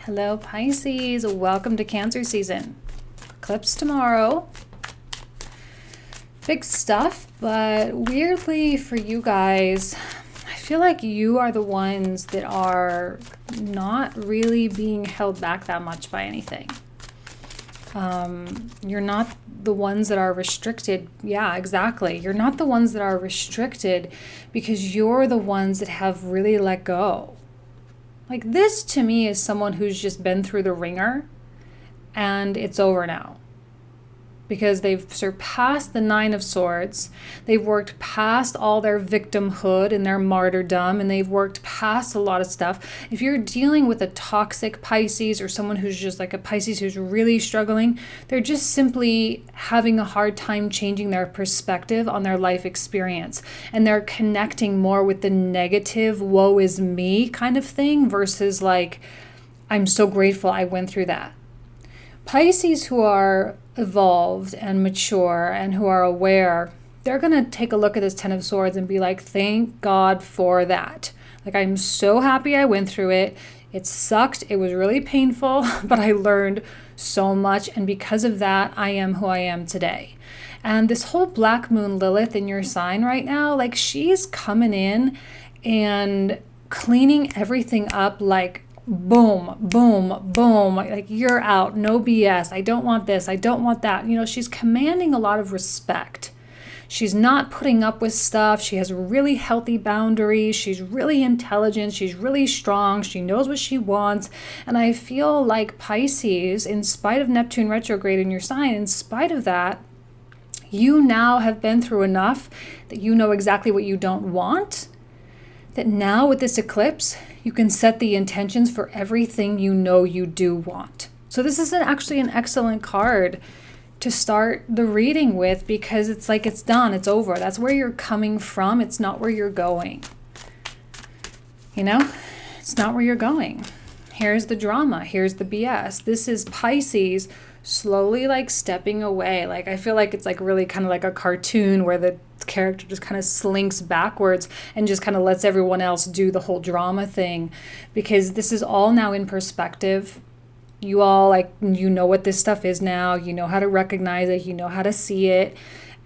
Hello, Pisces. Welcome to Cancer season. Eclipse tomorrow. Big stuff, but weirdly for you guys, I feel like you are the ones that are not really being held back that much by anything. You're not the ones that are restricted. Yeah, exactly. You're not the ones that are restricted because you're the ones that have really let go. Like this to me is someone who's just been through the ringer and it's over now. Because they've surpassed the Nine of Swords. They've worked past all their victimhood and their martyrdom, and they've worked past a lot of stuff. If you're dealing with a toxic Pisces or someone who's just like a Pisces who's really struggling, they're just simply having a hard time changing their perspective on their life experience. And they're connecting more with the negative, woe is me kind of thing versus like, I'm so grateful I went through that. Pisces who are evolved and mature and who are aware, they're going to take a look at this Ten of Swords and be like, thank God for that. Like, I'm so happy I went through it. It sucked. It was really painful, but I learned so much. And because of that, I am who I am today. And this whole Black Moon Lilith in your sign right now, like she's coming in and cleaning everything up like boom, boom, boom, like you're out, no BS, I don't want this, I don't want that. You know, she's commanding a lot of respect. She's not putting up with stuff. She has really healthy boundaries. She's really intelligent. She's really strong. She knows what she wants. And I feel like Pisces, in spite of Neptune retrograde in your sign, in spite of that, you now have been through enough that you know exactly what you don't want. That now with this eclipse, you can set the intentions for everything you know you do want. So this is actually an excellent card to start the reading with because it's like it's done, it's over. That's where you're coming from. It's not where you're going. You know, it's not where you're going. Here's the drama. Here's the BS. This is Pisces slowly like stepping away. Like I feel like it's like really kind of like a cartoon where the character just kind of slinks backwards and just kind of lets everyone else do the whole drama thing, because this is all now in perspective. You all like, you know what this stuff is now, you know how to recognize it, you know how to see it,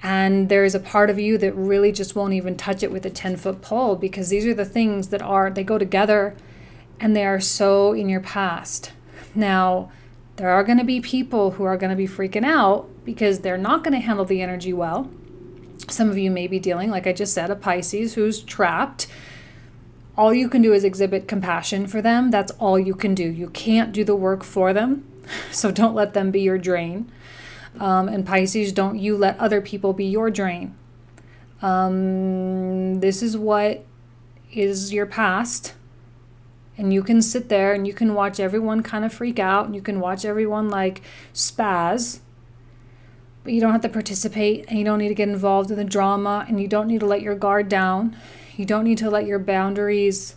and there's a part of you that really just won't even touch it with a 10-foot pole, because these are the things that are, they go together and they are so in your past. Now there are going to be people who are going to be freaking out because they're not going to handle the energy well. Some of you may be dealing, like I just said, a Pisces who's trapped. All you can do is exhibit compassion for them. That's all you can do. You can't do the work for them. So don't let them be your drain. And Pisces, don't you let other people be your drain. This is what is your past. And you can sit there and you can watch everyone kind of freak out. And you can watch everyone like spaz. But you don't have to participate, and you don't need to get involved in the drama, and you don't need to let your guard down. You don't need to let your boundaries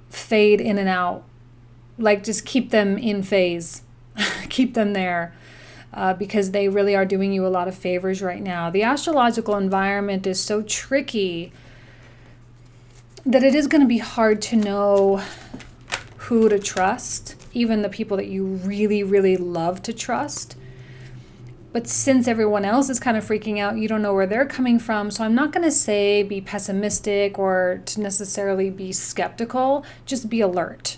fade in and out. Like just keep them in phase. Keep them there because they really are doing you a lot of favors right now. The astrological environment is so tricky that it is going to be hard to know who to trust, even the people that you really, really love to trust. But since everyone else is kind of freaking out, you don't know where they're coming from. So I'm not going to say be pessimistic or to necessarily be skeptical. Just be alert.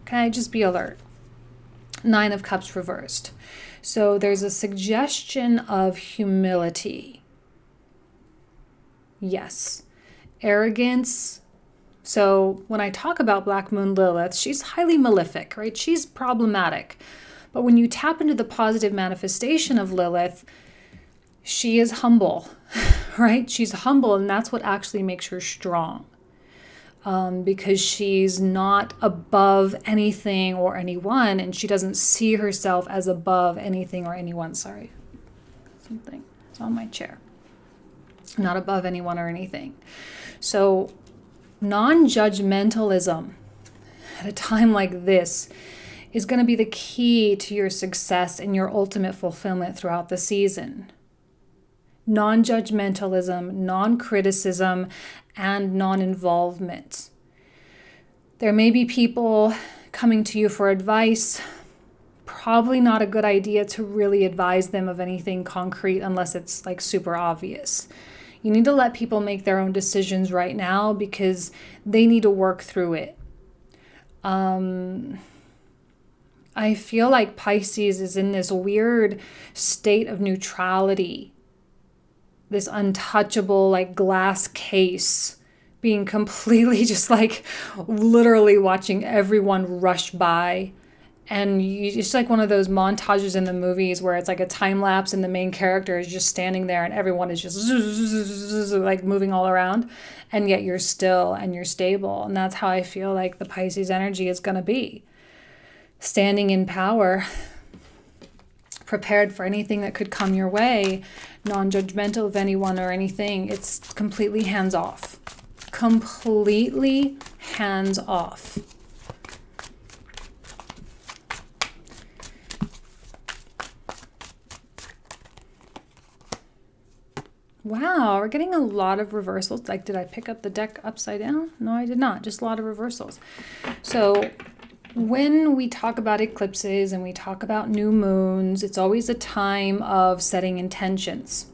Okay, just be alert. Nine of Cups reversed. So there's a suggestion of humility. Yes. Arrogance. So when I talk about Black Moon Lilith, she's highly malefic, right? She's problematic. But when you tap into the positive manifestation of Lilith, she is humble, right? She's humble, and that's what actually makes her strong. Because she's not above anything or anyone, and she doesn't see herself as above anything or anyone. Sorry, something is on my chair. Not above anyone or anything. So non-judgmentalism at a time like this is going to be the key to your success and your ultimate fulfillment throughout the season. Non-judgmentalism, non-criticism, and non-involvement. There may be people coming to you for advice. Probably not a good idea to really advise them of anything concrete unless it's like super obvious. You need to let people make their own decisions right now because they need to work through it. I feel like Pisces is in this weird state of neutrality, this untouchable like glass case, being completely just like literally watching everyone rush by. And it's like one of those montages in the movies where it's like a time lapse and the main character is just standing there and everyone is just like moving all around, and yet you're still and you're stable. And that's how I feel like the Pisces energy is going to be. Standing in power, prepared for anything that could come your way, non-judgmental of anyone or anything. It's completely hands off. Completely hands off. Wow, we're getting a lot of reversals. Like, did I pick up the deck upside down? No, I did not. Just a lot of reversals. So when we talk about eclipses and we talk about new moons, it's always a time of setting intentions.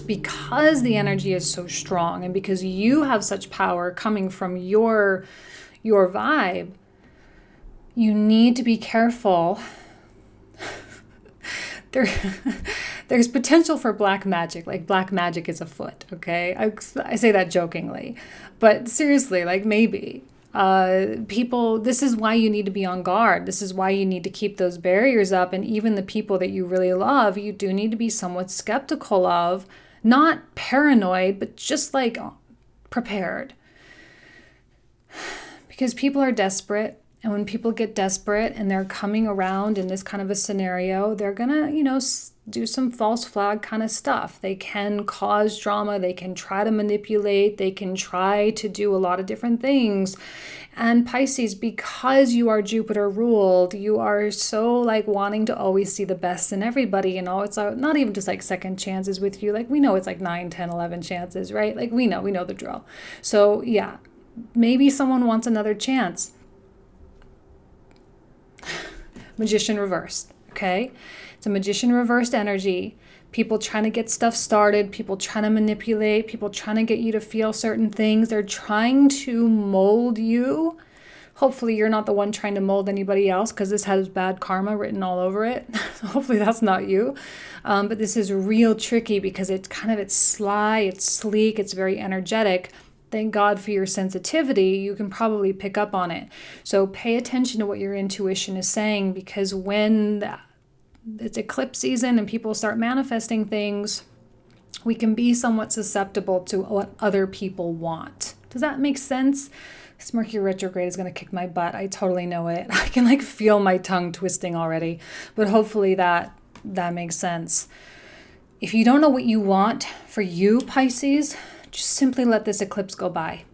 Because the energy is so strong and because you have such power coming from your vibe, you need to be careful. There's potential for black magic. Like, black magic is afoot, okay? I say that jokingly. But seriously, like, maybe. People, this is why you need to be on guard. This is why you need to keep those barriers up. And even the people that you really love, you do need to be somewhat skeptical of. Not paranoid, but just like prepared. Because people are desperate. And when people get desperate and they're coming around in this kind of a scenario, they're going to, do some false flag kind of stuff. They can cause drama. They can try to manipulate. They can try to do a lot of different things. And Pisces, because you are Jupiter ruled, you are so like wanting to always see the best in everybody. It's not even just like second chances with you. Like, we know it's like 9, 10, 11 chances, right? Like, we know the drill. So yeah, maybe someone wants another chance. Magician reversed, okay? It's a magician reversed energy. People trying to get stuff started, people trying to manipulate, people trying to get you to feel certain things. They're trying to mold you. Hopefully you're not the one trying to mold anybody else, because this has bad karma written all over it. Hopefully that's not you. But this is real tricky because it's sly, it's sleek, it's very energetic. Thank God for your sensitivity. You can probably pick up on it. So pay attention to what your intuition is saying, because when it's eclipse season and people start manifesting things, we can be somewhat susceptible to what other people want. Does that make sense? This Mercury retrograde is going to kick my butt. I totally know it. I can like feel my tongue twisting already, but hopefully that makes sense. If you don't know what you want for you, Pisces, just simply let this eclipse go by.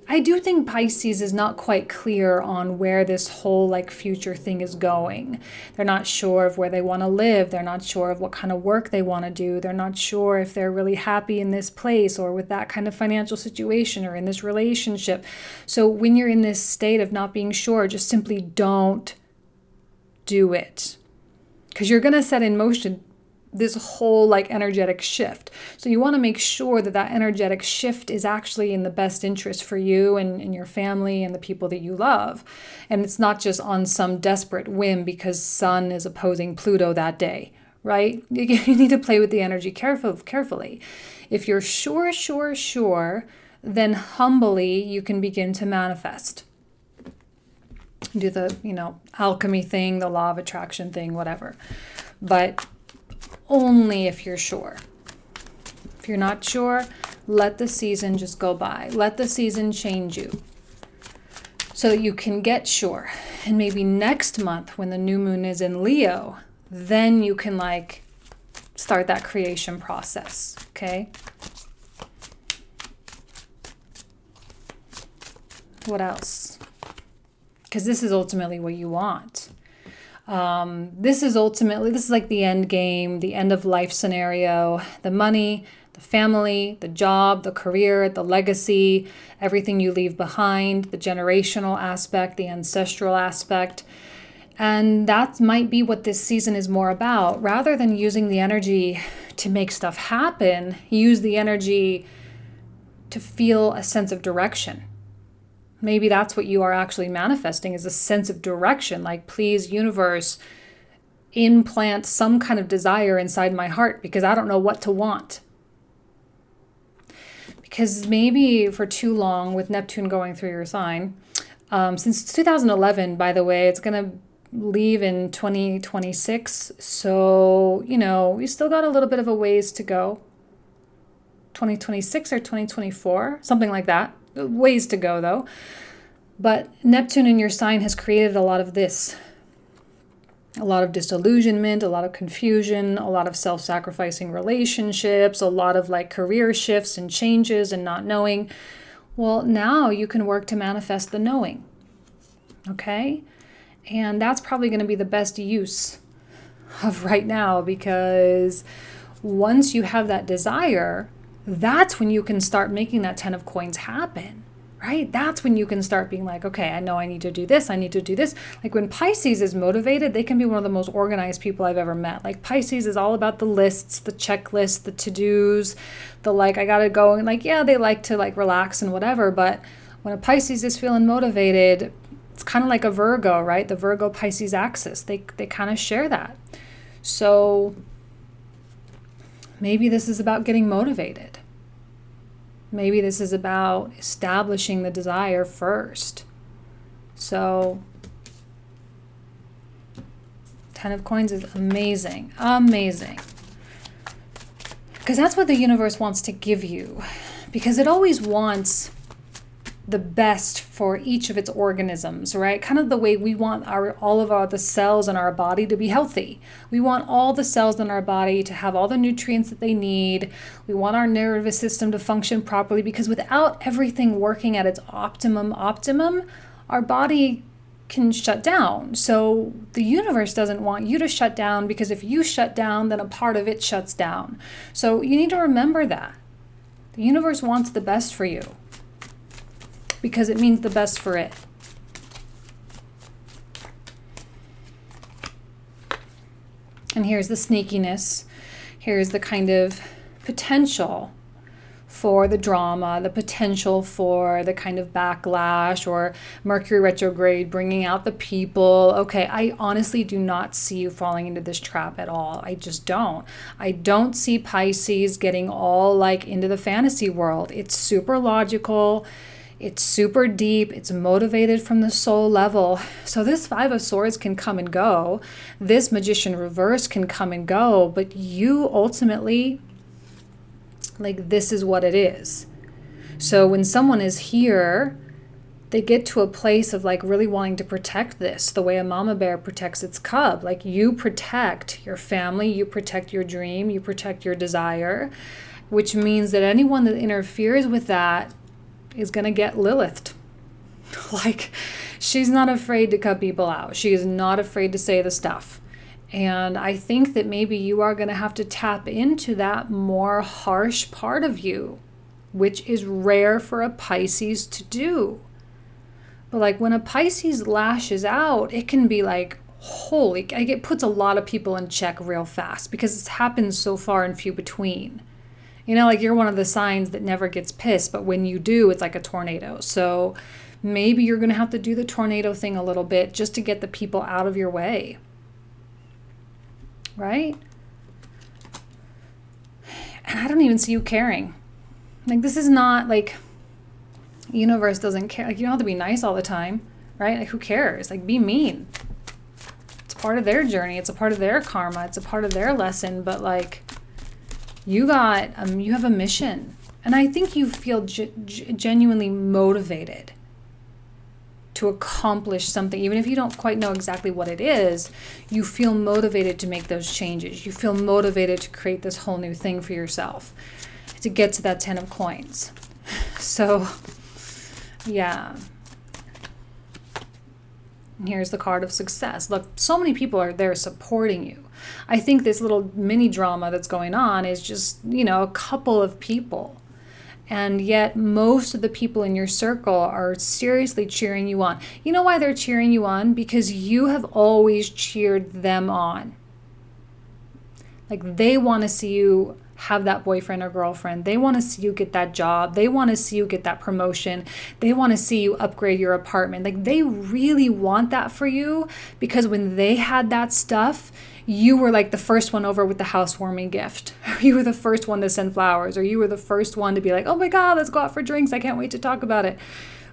I do think Pisces is not quite clear on where this whole like future thing is going. They're not sure of where they want to live. They're not sure of what kind of work they want to do. They're not sure if they're really happy in this place or with that kind of financial situation or in this relationship. So when you're in this state of not being sure, just simply don't do it. Because you're going to set in motion this whole like energetic shift. So you want to make sure that energetic shift is actually in the best interest for you and your family and the people that you love. And it's not just on some desperate whim because Sun is opposing Pluto that day, right? You need to play with the energy carefully. If you're sure, then humbly you can begin to manifest. Do the, alchemy thing, the law of attraction thing, whatever. But only if you're sure. If you're not sure, let the season just go by. Let the season change you so that you can get sure. And maybe next month when the new moon is in Leo, then you can like start that creation process, okay? What else? Because this is ultimately what you want. This is like the end game, the end of life scenario, the money, The family, the job, the career, the legacy, everything you leave behind, the generational aspect, the ancestral aspect. And that might be what this season is more about. Rather than using the energy to make stuff happen, use the energy to feel a sense of direction. Maybe that's what you are actually manifesting, is a sense of direction. Like, please, universe, implant some kind of desire inside my heart because I don't know what to want. Because maybe for too long with Neptune going through your sign, since 2011, by the way, it's going to leave in 2026. So, we still got a little bit of a ways to go. 2026 or 2024, something like that. Ways to go though. But Neptune in your sign has created a lot of this. A lot of disillusionment, a lot of confusion, a lot of self-sacrificing relationships, a lot of like career shifts and changes and not knowing. Well, now you can work to manifest the knowing. Okay? And that's probably going to be the best use of right now, because once you have that desire, that's when you can start making that 10 of coins happen, right? That's when you can start being like, okay, I know I need to do this. I need to do this. Like when Pisces is motivated, they can be one of the most organized people I've ever met. Like Pisces is all about the lists, the checklists, the to-dos, the like, I got to go. And like, yeah, they like to like relax and whatever. But when a Pisces is feeling motivated, it's kind of like a Virgo, right? The Virgo Pisces axis, they kind of share that. So maybe this is about getting motivated. Maybe this is about establishing the desire first. So 10 of coins is amazing, amazing. Because that's what the universe wants to give you. Because it always wants the best for each of its organisms, right? Kind of the way we want all of the cells in our body to be healthy. We want all the cells in our body to have all the nutrients that they need. We want our nervous system to function properly, because without everything working at its optimum, our body can shut down. So the universe doesn't want you to shut down, because if you shut down, then a part of it shuts down. So you need to remember that. The universe wants the best for you, because it means the best for it. And here's the sneakiness. Here's the kind of potential for the drama, the potential for the kind of backlash, or Mercury retrograde bringing out the people. Okay, I honestly do not see you falling into this trap at all. I just don't. I don't see Pisces getting all like into the fantasy world. It's super logical. It's super deep. It's motivated from the soul level. So this 5 of Swords can come and go. This Magician reverse can come and go. But you ultimately, like, this is what it is. So when someone is here, they get to a place of like really wanting to protect this the way a mama bear protects its cub. Like, you protect your family, you protect your dream, you protect your desire, which means that anyone that interferes with that is going to get Lilithed. Like, she's not afraid to cut people out. She is not afraid to say the stuff. And I think that maybe you are going to have to tap into that more harsh part of you, which is rare for a Pisces to do. But like when a Pisces lashes out, it can be like, holy, like it puts a lot of people in check real fast, because it's happened so far and few between. You know, like you're one of the signs that never gets pissed, but when you do, it's like a tornado. So maybe you're going to have to do the tornado thing a little bit just to get the people out of your way. Right? And I don't even see you caring. Like, this is not like, the universe doesn't care. Like, you don't have to be nice all the time, right? Like, who cares? Like, be mean. It's part of their journey. It's a part of their karma. It's a part of their lesson. But like, you have a mission. And I think you feel genuinely motivated to accomplish something. Even if you don't quite know exactly what it is, you feel motivated to make those changes. You feel motivated to create this whole new thing for yourself, to get to that 10 of coins. So, yeah. And here's the card of success. Look, so many people are there supporting you. I think this little mini drama that's going on is just, a couple of people. And yet most of the people in your circle are seriously cheering you on. You know why they're cheering you on? Because you have always cheered them on. Like, they want to see you have that boyfriend or girlfriend. They want to see you get that job. They want to see you get that promotion. They want to see you upgrade your apartment. Like, they really want that for you, because when they had that stuff, you were like the first one over with the housewarming gift. Or you were the first one to send flowers. Or you were the first one to be like, oh my God, let's go out for drinks. I can't wait to talk about it.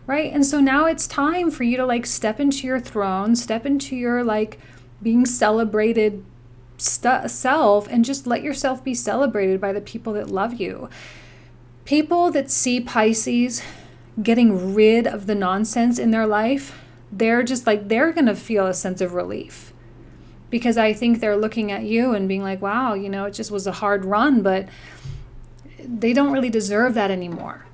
Right? And so now it's time for you to like step into your throne, step into your like being celebrated self, and just let yourself be celebrated by the people that love you. People that see Pisces getting rid of the nonsense in their life, they're just like, they're going to feel a sense of relief, because I think they're looking at you and being like, wow, it just was a hard run, but they don't really deserve that anymore.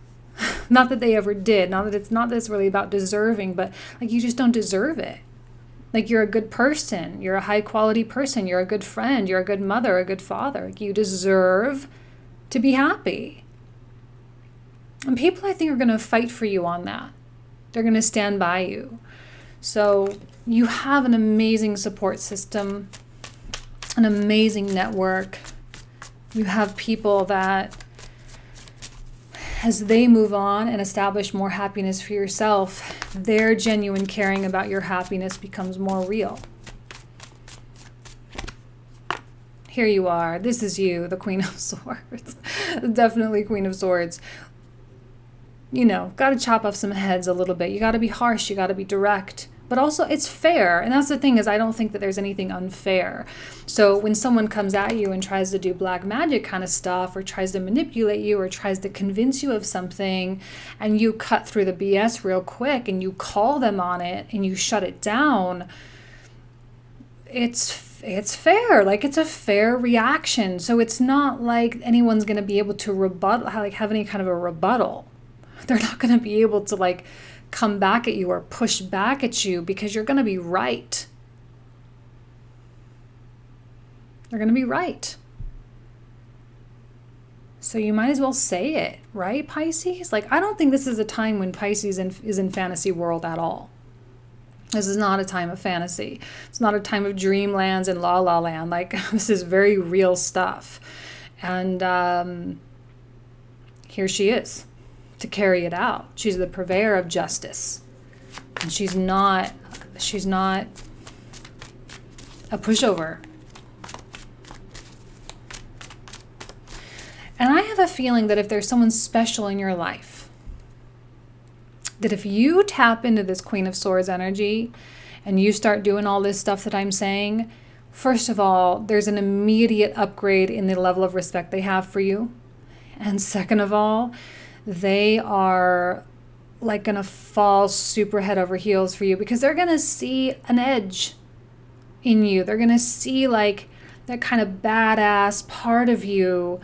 Not that they ever did. Not that it's really about deserving, but like, you just don't deserve it. Like, you're a good person. You're a high quality person. You're a good friend. You're a good mother, a good father. Like, you deserve to be happy. And people, I think, are going to fight for you on that. They're going to stand by you. So you have an amazing support system, an amazing network. You have people that, as they move on and establish more happiness for yourself, their genuine caring about your happiness becomes more real. Here you are. This is you, the Queen of Swords. Definitely Queen of Swords. Got to chop off some heads a little bit. You got to be harsh. You got to be direct. But also, it's fair. And that's the thing, is I don't think that there's anything unfair. So when someone comes at you and tries to do black magic kind of stuff, or tries to manipulate you, or tries to convince you of something, and you cut through the BS real quick and you call them on it and you shut it down, it's fair. Like, it's a fair reaction. So it's not like anyone's going to be able to have any kind of a rebuttal. They're not going to be able to like come back at you or push back at you, because you're going to be right. They're going to be right. So you might as well say it, right, Pisces? Like, I don't think this is a time when Pisces is in fantasy world at all. This is not a time of fantasy. It's not a time of dreamlands and la la land. Like, this is very real stuff. And here she is to carry it out. She's the purveyor of justice. And she's not a pushover. And I have a feeling that if there's someone special in your life, that if you tap into this Queen of Swords energy and you start doing all this stuff that I'm saying, first of all, there's an immediate upgrade in the level of respect they have for you. And second of all, they are like going to fall super head over heels for you, because they're going to see an edge in you. They're going to see like that kind of badass part of you.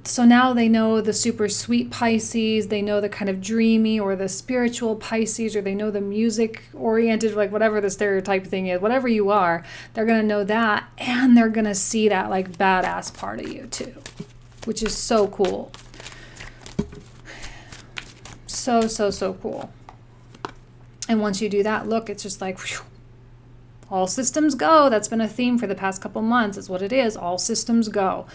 So now they know the super sweet Pisces, they know the kind of dreamy or the spiritual Pisces, or they know the music oriented, like whatever the stereotype thing is, whatever you are, they're going to know that, and they're going to see that like badass part of you too, which is so cool. So cool. And once you do that, look, it's just like, whew, all systems go. That's been a theme for the past couple months. It's what it is. All systems go.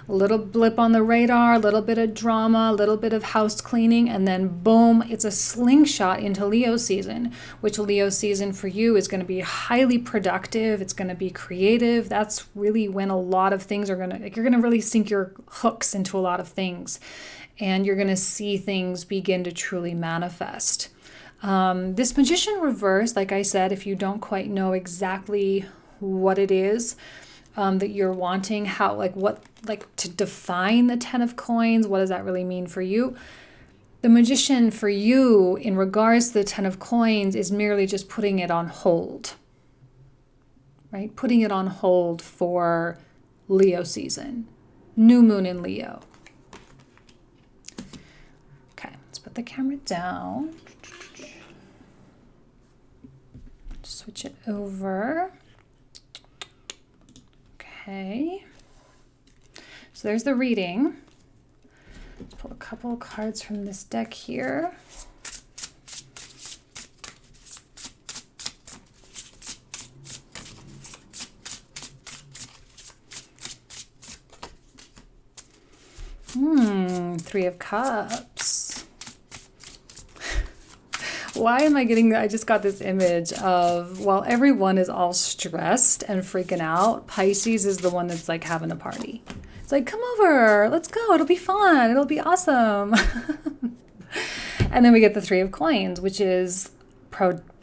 A little blip on the radar, a little bit of drama, a little bit of house cleaning, and then boom, it's a slingshot into Leo season, which Leo season for you is going to be highly productive. It's going to be creative. That's really when a lot of things are you're going to really sink your hooks into a lot of things, and you're going to see things begin to truly manifest. This Magician reverse, like I said, if you don't quite know exactly what it is that you're wanting, to define the 10 of coins, what does that really mean for you? The Magician for you, in regards to the 10 of coins, is merely just putting it on hold, right? Putting it on hold for Leo season, new moon in Leo. Okay, let's put the camera down, just so switch it over. Okay. So there's the reading. Let's pull a couple of cards from this deck here. Three of Cups. Why am I getting, I just got this image of, while everyone is all stressed and freaking out, Pisces is the one that's like having a party. It's like, come over, let's go, it'll be fun, it'll be awesome. And then we get the Three of Coins, which is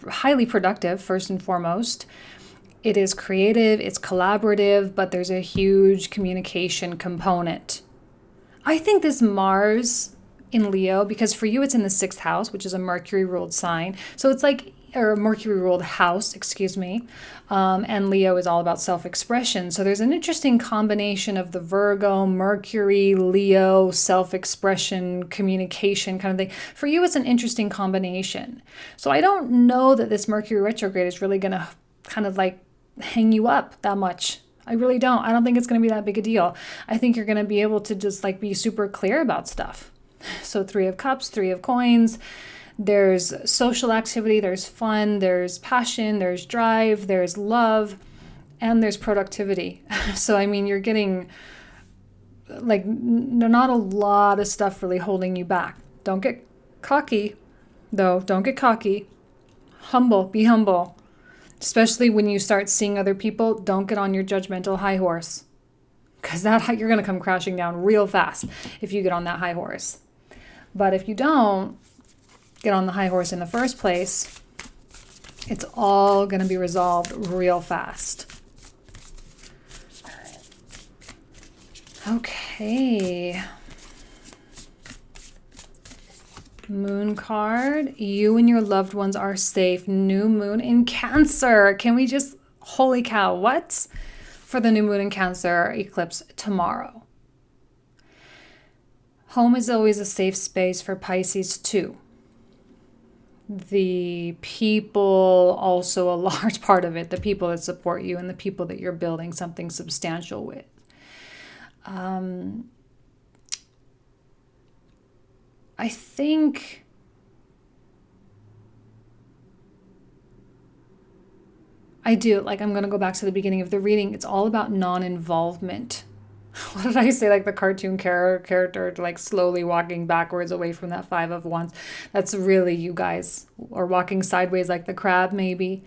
highly productive, first and foremost. It is creative, it's collaborative, but there's a huge communication component. I think this Mars in Leo, because for you it's in the 6th house, which is a Mercury ruled sign. So it's like, or Mercury ruled house, excuse me. And Leo is all about self-expression. So there's an interesting combination of the Virgo, Mercury, Leo, self-expression, communication kind of thing. For you, it's an interesting combination. So I don't know that this Mercury retrograde is really going to kind of like hang you up that much. I really don't. I don't think it's going to be that big a deal. I think you're going to be able to just like be super clear about stuff. So Three of Cups, Three of Coins. There's social activity, there's fun, there's passion, there's drive, there's love, and there's productivity. So, I mean, you're getting like not a lot of stuff really holding you back. Don't get cocky, though. Don't get cocky. Humble. Be humble. Especially when you start seeing other people, don't get on your judgmental high horse. Because you're going to come crashing down real fast if you get on that high horse. But if you don't get on the high horse in the first place, it's all going to be resolved real fast. Okay. Moon card. You and your loved ones are safe. New moon in Cancer. Can we just, holy cow, what? For the new moon in Cancer eclipse tomorrow. Home is always a safe space for Pisces too. The people, also a large part of it, the people that support you and the people that you're building something substantial with. I think I do. Like, I'm going to go back to the beginning of the reading. It's all about non-involvement. What did I say? Like the cartoon character, like slowly walking backwards away from that Five of Wands. That's really you guys. Or walking sideways like the crab, maybe.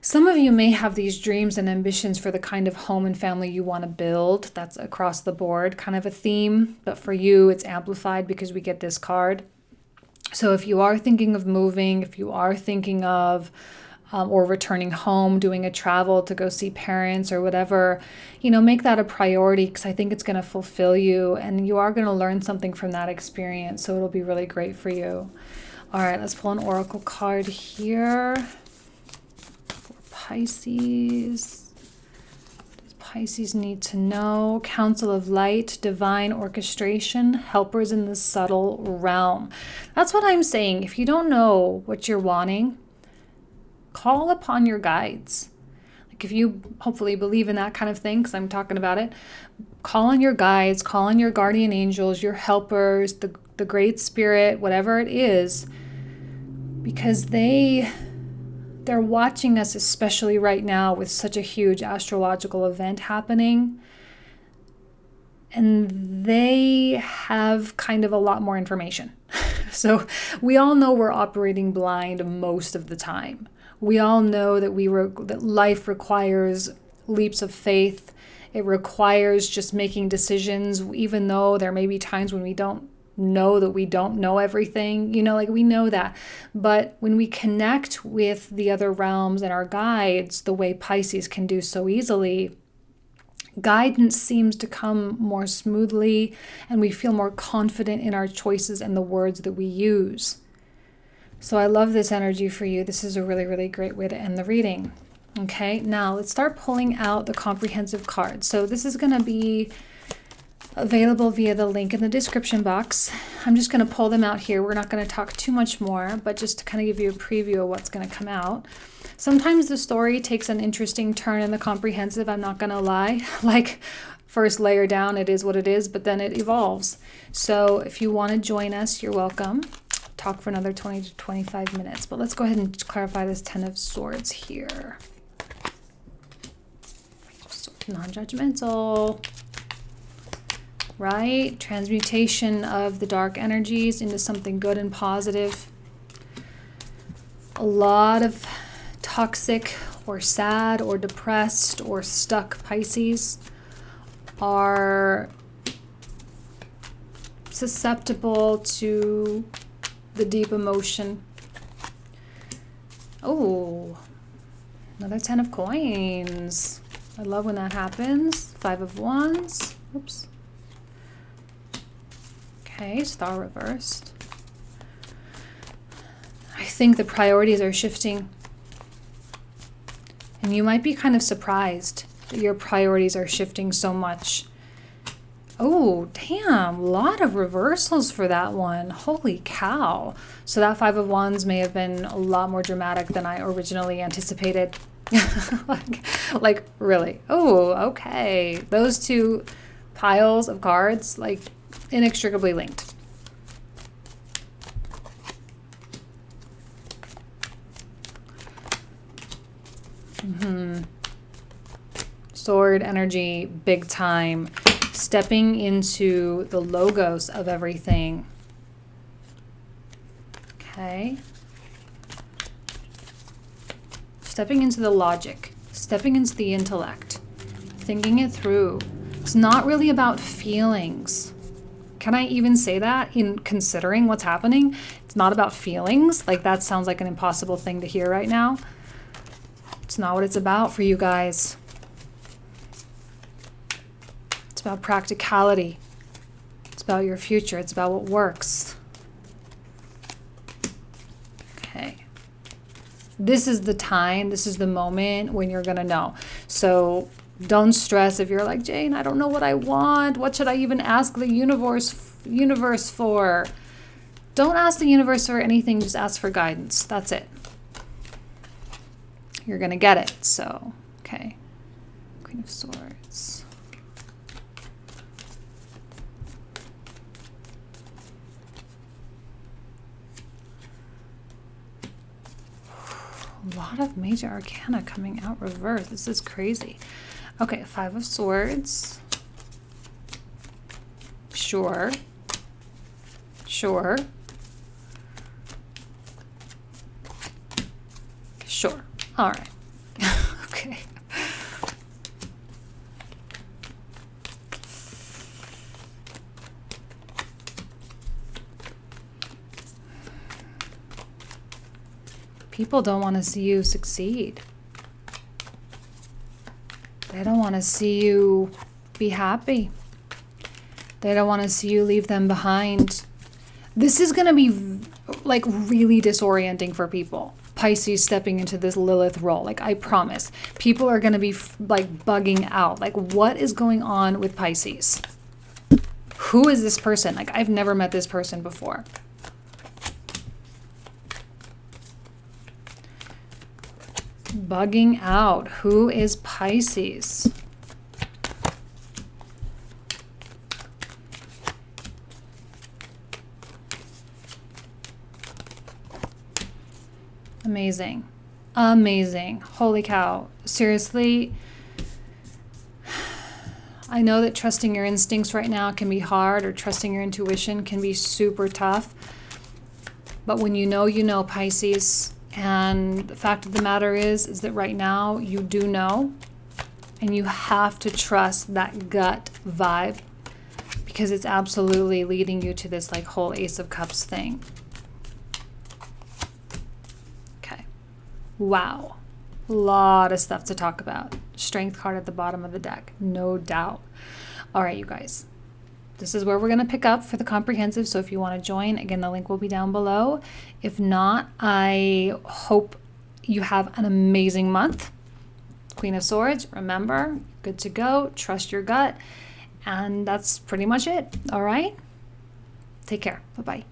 Some of you may have these dreams and ambitions for the kind of home and family you want to build. That's across the board kind of a theme. But for you, it's amplified because we get this card. So if you are thinking of moving, if you are thinking of or returning home, doing a travel to go see parents or whatever, make that a priority, because I think it's going to fulfill you and you are going to learn something from that experience. So it'll be really great for you. All right, let's pull an oracle card here for Pisces. What does Pisces need to know? Council of Light, divine orchestration, helpers in the subtle realm. That's what I'm saying. If you don't know what you're wanting, call upon your guides. Like if you hopefully believe in that kind of thing, because I'm talking about it, call on your guides, call on your guardian angels, your helpers, the great spirit, whatever it is, because they're watching us, especially right now with such a huge astrological event happening. And they have kind of a lot more information. So we all know we're operating blind most of the time. We all know that that life requires leaps of faith. It requires just making decisions, even though there may be times when we don't know that we don't know everything. Like we know that. But when we connect with the other realms and our guides, the way Pisces can do so easily, guidance seems to come more smoothly, and we feel more confident in our choices and the words that we use. So I love this energy for you. This is a really, really great way to end the reading. Okay, now let's start pulling out the comprehensive cards. So this is going to be available via the link in the description box. I'm just going to pull them out here. We're not going to talk too much more, but just to kind of give you a preview of what's going to come out. Sometimes the story takes an interesting turn in the comprehensive, I'm not gonna lie. Like, first layer down, it is what it is, but then it evolves. So if you want to join us, you're welcome. Talk for another 20 to 25 minutes, but let's go ahead and clarify this 10 of Swords here. Just non-judgmental, right? Transmutation of the dark energies into something good and positive. A lot of toxic or sad or depressed or stuck Pisces are susceptible to the deep emotion. Oh, another 10 of coins. I love when that happens. 5 of wands. Oops. Okay, star reversed. I think the priorities are shifting. And you might be kind of surprised that your priorities are shifting so much. Oh, damn, a lot of reversals for that one. Holy cow. So that 5 of wands may have been a lot more dramatic than I originally anticipated. like really. Oh, okay. Those two piles of cards, like, inextricably linked. Sword energy, big time. Stepping into the logos of everything. Okay. Stepping into the logic. Stepping into the intellect. Thinking it through. It's not really about feelings. Can I even say that in considering what's happening? It's not about feelings. Like, that sounds like an impossible thing to hear right now. It's not what it's about for you guys. It's about practicality. It's about your future. It's about what works. Okay. This is the time, this is the moment when you're going to know. So don't stress if you're like, Jane, I don't know what I want. What should I even ask the universe for? Don't ask the universe for anything. Just ask for guidance. That's it. You're going to get it. So, okay. Queen of Swords. A lot of major arcana coming out reversed. This is crazy. Okay, 5 of Swords. Sure. Sure. Sure. All right. Okay. People don't want to see you succeed. They don't want to see you be happy. They don't want to see you leave them behind. This is going to be like really disorienting for people. Pisces stepping into this Lilith role. Like, I promise. People are going to be like bugging out. Like, what is going on with Pisces? Who is this person? Like, I've never met this person before. Bugging out. Who is Pisces? Amazing. Amazing. Holy cow. Seriously, I know that trusting your instincts right now can be hard, or trusting your intuition can be super tough. But when you know, Pisces. And the fact of the matter is that right now you do know, and you have to trust that gut vibe, because it's absolutely leading you to this like whole Ace of Cups thing. Okay. Wow. A lot of stuff to talk about. Strength card at the bottom of the deck, no doubt. All right, you guys. This is where we're going to pick up for the comprehensive. So if you want to join, again, the link will be down below. If not, I hope you have an amazing month. Queen of Swords, remember, good to go. Trust your gut. And that's pretty much it. All right. Take care. Bye-bye.